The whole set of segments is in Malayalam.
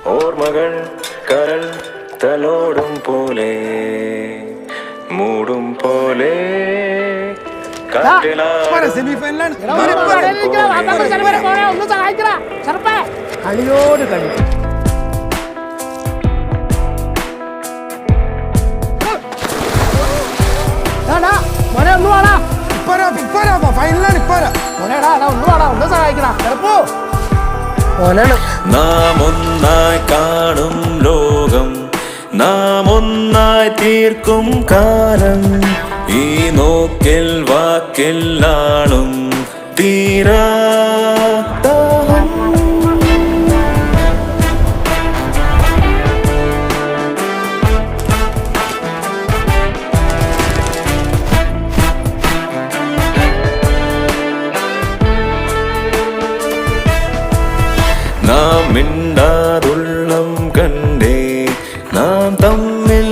ഓർമ്മകൾ കരൾ തലോടും പോലെ മൂടും പോലെ കളിയോട് കളി. മോനെ ഒന്ന് വാടാ, ഫൈനലാണ് ഇപ്പോരാ മോനേടാ, ഒന്ന് വാടാ, ഒന്ന് സഹായിക്കടാ. ചിലപ്പോ മോനാണ്. നാം ഒന്നായി കാണും ലോകം, നാം ഒന്നായി തീർക്കും കാലം, ഈ നോക്കിൽ വാക്കിലാളും തീരാ നാം മിണ്ടാതുള്ളം കണ്ടേ നാം തമ്മിൽ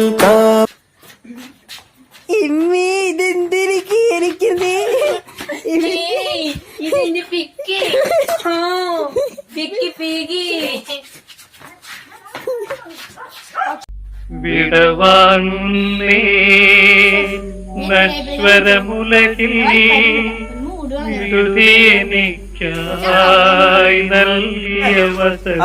വിടവാങ്ങുന്നേ നശ്വരമുലകിൽ എനിക്കായി നൽകിയ വസതി